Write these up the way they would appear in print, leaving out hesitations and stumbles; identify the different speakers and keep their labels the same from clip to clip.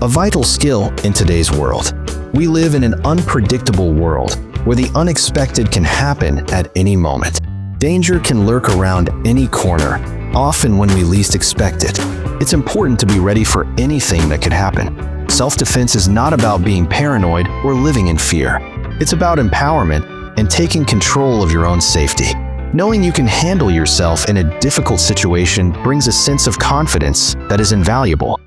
Speaker 1: a vital skill in today's world. We live in an unpredictable world where the unexpected can happen at any moment. Danger can lurk around any corner, often when we least expect it. It's important to be ready for anything that could happen. Self-defense is not about being paranoid or living in fear. It's about empowerment and taking control of your own safety. Knowing you can handle yourself in a difficult situation brings a sense of confidence that is invaluable.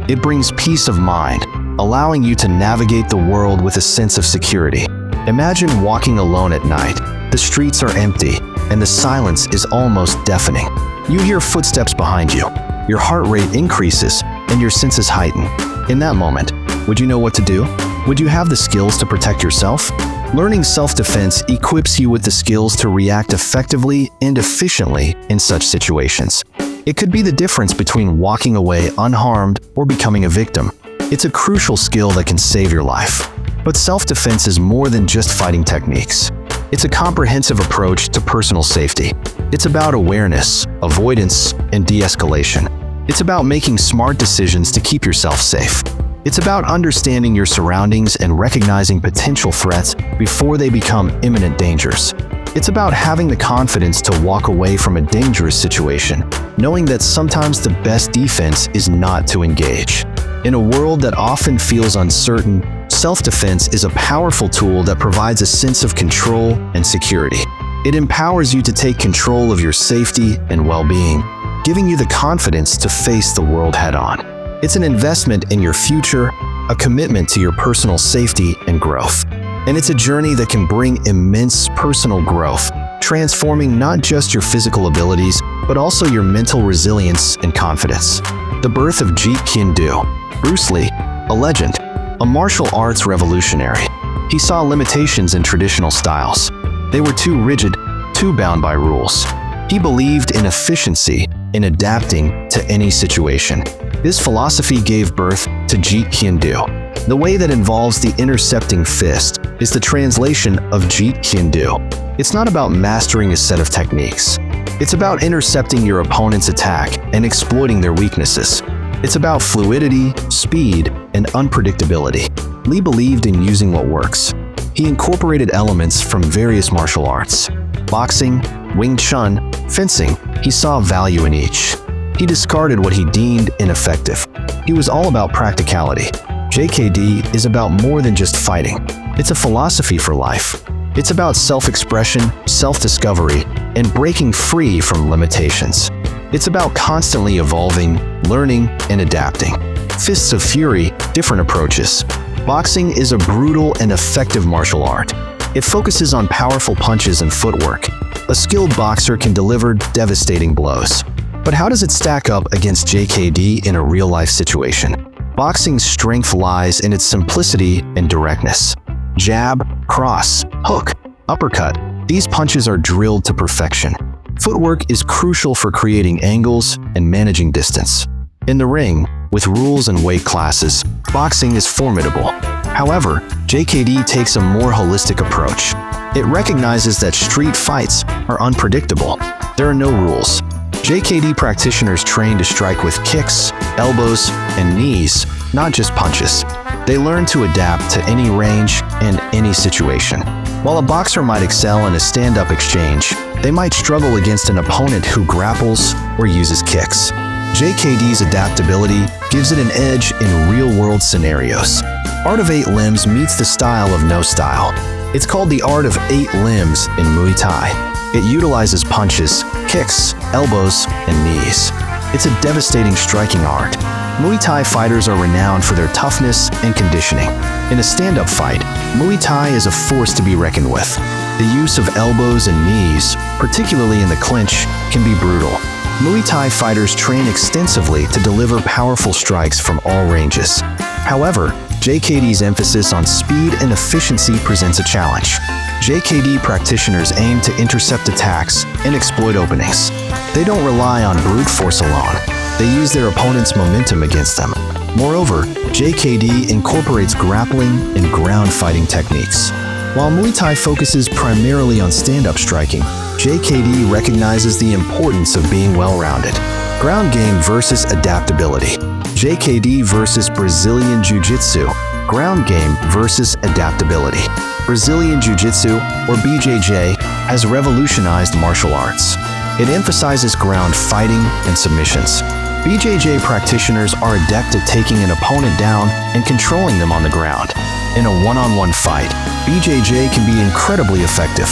Speaker 1: It brings peace of mind, allowing you to navigate the world with a sense of security. Imagine walking alone at night. The streets are empty, and the silence is almost deafening. You hear footsteps behind you. Your heart rate increases, and your senses heighten. In that moment, would you know what to do? Would you have the skills to protect yourself? Learning self-defense equips you with the skills to react effectively and efficiently in such situations. It could be the difference between walking away unharmed or becoming a victim. It's a crucial skill that can save your life. But self-defense is more than just fighting techniques. It's a comprehensive approach to personal safety. It's about awareness, avoidance, and de-escalation. It's about making smart decisions to keep yourself safe. It's about understanding your surroundings and recognizing potential threats before they become imminent dangers. It's about having the confidence to walk away from a dangerous situation, knowing that sometimes the best defense is not to engage. In a world that often feels uncertain, self-defense is a powerful tool that provides a sense of control and security. It empowers you to take control of your safety and well-being, giving you the confidence to face the world head-on. It's an investment in your future, a commitment to your personal safety and growth. And it's a journey that can bring immense personal growth, transforming not just your physical abilities, but also your mental resilience and confidence. The birth of Jeet Kune Do. Bruce Lee, a legend, a martial arts revolutionary. He saw limitations in traditional styles. They were too rigid, too bound by rules. He believed in efficiency, in adapting to any situation. This philosophy gave birth to Jeet Kune Do. The way that involves the intercepting fist is the translation of Jeet Kune Do. It's not about mastering a set of techniques. It's about intercepting your opponent's attack and exploiting their weaknesses. It's about fluidity, speed, and unpredictability. Lee believed in using what works. He incorporated elements from various martial arts. Boxing, Wing Chun, fencing, he saw value in each. He discarded what he deemed ineffective. He was all about practicality. JKD is about more than just fighting. It's a philosophy for life. It's about self-expression, self-discovery, and breaking free from limitations. It's about constantly evolving, learning, and adapting. Fists of Fury, different approaches. Boxing is a brutal and effective martial art. It focuses on powerful punches and footwork. A skilled boxer can deliver devastating blows. But how does it stack up against JKD in a real-life situation? Boxing's strength lies in its simplicity and directness. Jab, cross, hook, uppercut. These punches are drilled to perfection. Footwork is crucial for creating angles and managing distance. In the ring, with rules and weight classes, boxing is formidable. However, JKD takes a more holistic approach. It recognizes that street fights are unpredictable. There are no rules. JKD practitioners train to strike with kicks, elbows, and knees, not just punches. They learn to adapt to any range and any situation. While a boxer might excel in a stand-up exchange, they might struggle against an opponent who grapples or uses kicks. JKD's adaptability gives it an edge in real-world scenarios. Art of 8 limbs meets the style of no style. It's called the art of 8 limbs in Muay Thai. It utilizes punches, kicks, elbows, and knees. It's a devastating striking art. Muay Thai fighters are renowned for their toughness and conditioning. In a stand-up fight, Muay Thai is a force to be reckoned with. The use of elbows and knees, particularly in the clinch, can be brutal. Muay Thai fighters train extensively to deliver powerful strikes from all ranges. However, JKD's emphasis on speed and efficiency presents a challenge. JKD practitioners aim to intercept attacks and exploit openings. They don't rely on brute force alone. They use their opponent's momentum against them. Moreover, JKD incorporates grappling and ground fighting techniques. While Muay Thai focuses primarily on stand-up striking, JKD recognizes the importance of being well-rounded. Ground game versus adaptability. JKD versus Brazilian Jiu-Jitsu. Ground game versus adaptability. Brazilian Jiu-Jitsu, or BJJ, has revolutionized martial arts. It emphasizes ground fighting and submissions. BJJ practitioners are adept at taking an opponent down and controlling them on the ground. In a one-on-one fight, BJJ can be incredibly effective.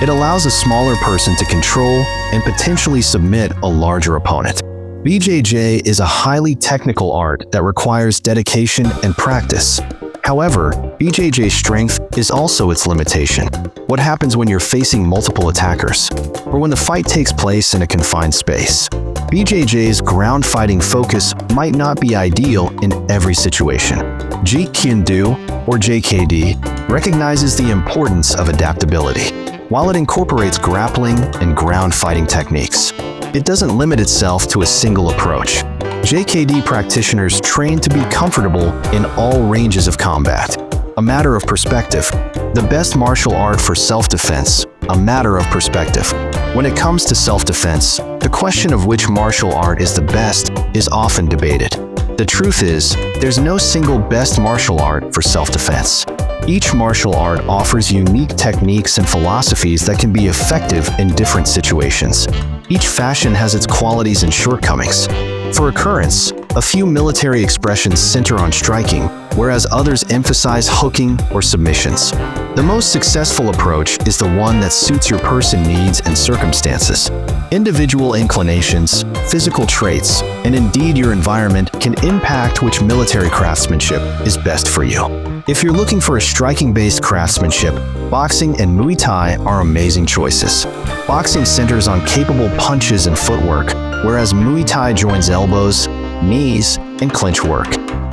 Speaker 1: It allows a smaller person to control and potentially submit a larger opponent. BJJ is a highly technical art that requires dedication and practice. However, BJJ's strength is also its limitation. What happens when you're facing multiple attackers, or when the fight takes place in a confined space? BJJ's ground fighting focus might not be ideal in every situation. Jeet Kune Do, or JKD, recognizes the importance of adaptability. While it incorporates grappling and ground fighting techniques, it doesn't limit itself to a single approach. JKD practitioners train to be comfortable in all ranges of combat. A matter of perspective. The best martial art for self-defense, a matter of perspective. When it comes to self-defense, the question of which martial art is the best is often debated. The truth is, there's no single best martial art for self-defense. Each martial art offers unique techniques and philosophies that can be effective in different situations. Each fashion has its qualities and shortcomings. For occurrence, a few military expressions center on striking, whereas others emphasize hooking or submissions. The most successful approach is the one that suits your person needs and circumstances. Individual inclinations, physical traits, and indeed your environment can impact which military craftsmanship is best for you. If you're looking for a striking-based craftsmanship, boxing and Muay Thai are amazing choices. Boxing centers on capable punches and footwork, whereas Muay Thai joins elbows, knees, and clinch work.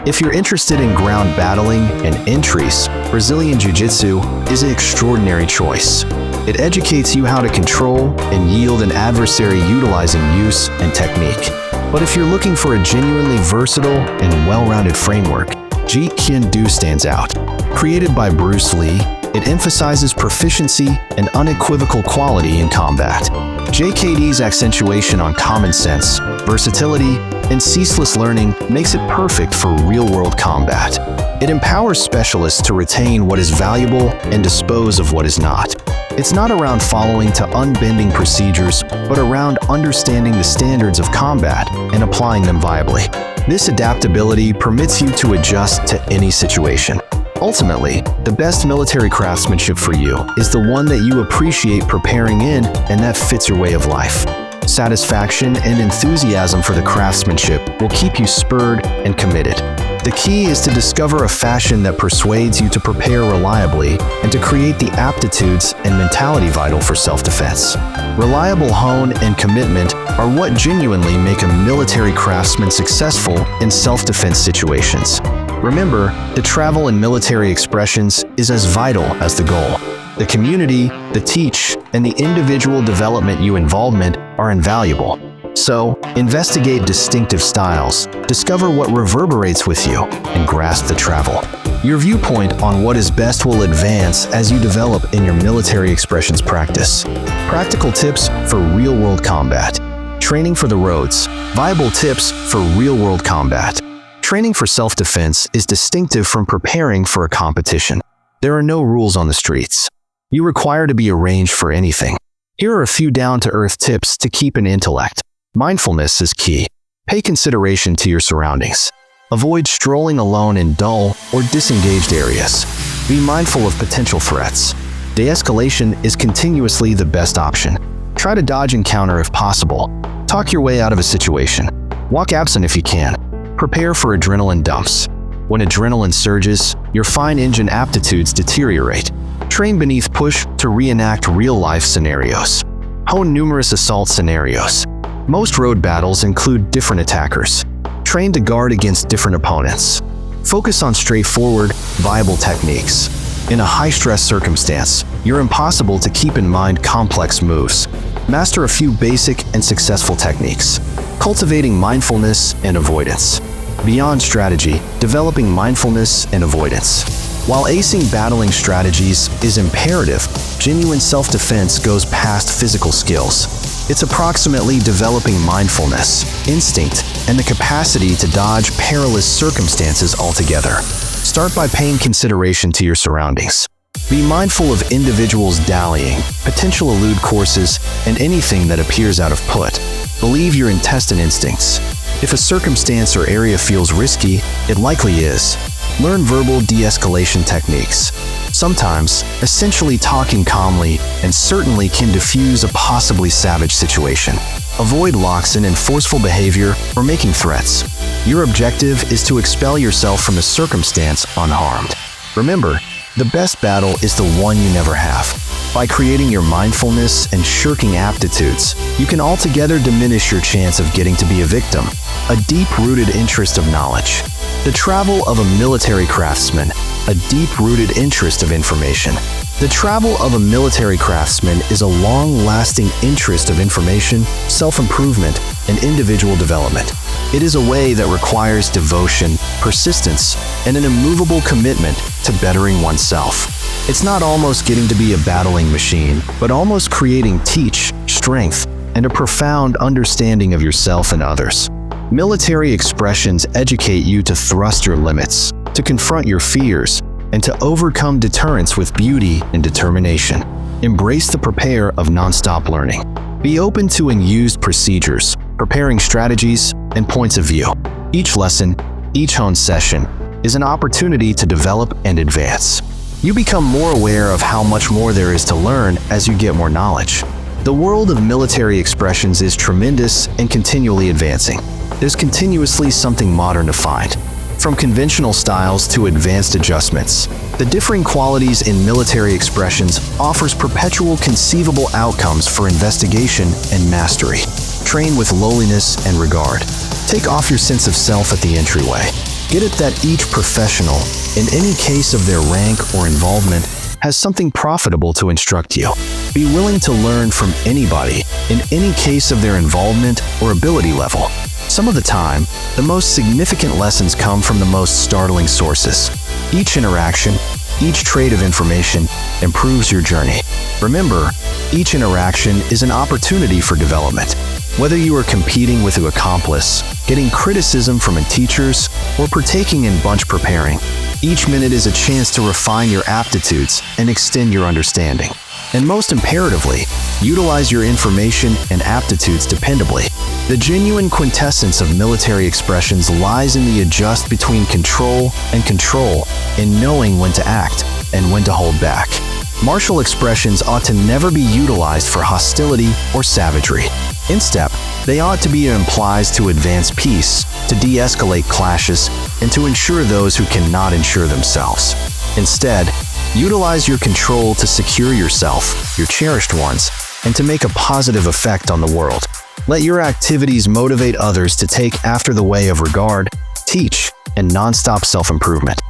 Speaker 1: If you're interested in ground battling and entries, Brazilian Jiu-Jitsu is an extraordinary choice. It educates you how to control and yield an adversary utilizing use and technique. But if you're looking for a genuinely versatile and well-rounded framework, Jeet Kune Do stands out. Created by Bruce Lee, it emphasizes proficiency and unequivocal quality in combat. JKD's accentuation on common sense, versatility, and ceaseless learning makes it perfect for real-world combat. It empowers specialists to retain what is valuable and dispose of what is not. It's not around following to unbending procedures, but around understanding the standards of combat and applying them viably. This adaptability permits you to adjust to any situation. Ultimately, the best military craftsmanship for you is the one that you appreciate preparing in and that fits your way of life. Satisfaction and enthusiasm for the craftsmanship will keep you spurred and committed. The key is to discover a fashion that persuades you to prepare reliably and to create the aptitudes and mentality vital for self-defense. Reliable hone and commitment are what genuinely make a military craftsman successful in self-defense situations. Remember, the travel in military expressions is as vital as the goal. The community, the teach, and the individual development you involvement are invaluable. So, investigate distinctive styles, discover what reverberates with you, and grasp the travel. Your viewpoint on what is best will advance as you develop in your military expressions practice. Practical tips for real-world combat. Training for the roads. Viable tips for real-world combat. Training for self-defense is distinctive from preparing for a competition. There are no rules on the streets. You require to be arranged for anything. Here are a few down-to-earth tips to keep an intellect. Mindfulness is key. Pay consideration to your surroundings. Avoid strolling alone in dull or disengaged areas. Be mindful of potential threats. De-escalation is continuously the best option. Try to dodge and counter if possible. Talk your way out of a situation. Walk absent if you can. Prepare for adrenaline dumps. When adrenaline surges, your fine engine aptitudes deteriorate. Train beneath push to reenact real-life scenarios. Hone numerous assault scenarios. Most road battles include different attackers. Train to guard against different opponents. Focus on straightforward, viable techniques. In a high-stress circumstance, you're impossible to keep in mind complex moves. Master a few basic and successful techniques. Cultivating mindfulness and avoidance. Beyond strategy, developing mindfulness and avoidance. While acing battling strategies is imperative, genuine self-defense goes past physical skills. It's approximately developing mindfulness, instinct, and the capacity to dodge perilous circumstances altogether. Start by paying consideration to your surroundings. Be mindful of individuals dallying, potential elude courses, and anything that appears out of put. Believe your intestine instincts. If a circumstance or area feels risky, it likely is. Learn verbal de-escalation techniques. Sometimes, essentially talking calmly and certainly can diffuse a possibly savage situation. Avoid lox-in and forceful behavior or making threats. Your objective is to expel yourself from the circumstance unharmed. Remember, the best battle is the one you never have. By creating your mindfulness and shirking aptitudes, you can altogether diminish your chance of getting to be a victim. A deep-rooted interest of knowledge. The travel of a military craftsman, a deep-rooted interest of information. The travel of a military craftsman is a long-lasting interest of information, self-improvement, and individual development. It is a way that requires devotion, persistence, and an immovable commitment to bettering oneself. It's not almost getting to be a battling machine, but almost creating teach, strength, and a profound understanding of yourself and others. Military expressions educate you to thrust your limits, to confront your fears, and to overcome deterrence with beauty and determination. Embrace the prepare of nonstop learning. Be open to unused procedures, preparing strategies, and points of view. Each lesson, each honed session, is an opportunity to develop and advance. You become more aware of how much more there is to learn as you get more knowledge. The world of military expressions is tremendous and continually advancing. There's continuously something modern to find. From conventional styles to advanced adjustments, the differing qualities in military expressions offers perpetual conceivable outcomes for investigation and mastery. Train with lowliness and regard. Take off your sense of self at the entryway. Get it that each professional, in any case of their rank or involvement, has something profitable to instruct you. Be willing to learn from anybody, in any case of their involvement or ability level. Some of the time, the most significant lessons come from the most startling sources. Each interaction, each trade of information improves your journey. Remember, each interaction is an opportunity for development. Whether you are competing with an accomplice, getting criticism from teachers, or partaking in bunch preparing, each minute is a chance to refine your aptitudes and extend your understanding. And most imperatively, utilize your information and aptitudes dependably. The genuine quintessence of military expressions lies in the adjust between control and control, in knowing when to act and when to hold back. Martial expressions ought to never be utilized for hostility or savagery. Instead, they ought to be implies to advance peace, to de-escalate clashes, and to ensure those who cannot ensure themselves. Instead, utilize your control to secure yourself, your cherished ones, and to make a positive effect on the world. Let your activities motivate others to take after the way of regard, teach, and non-stop self-improvement.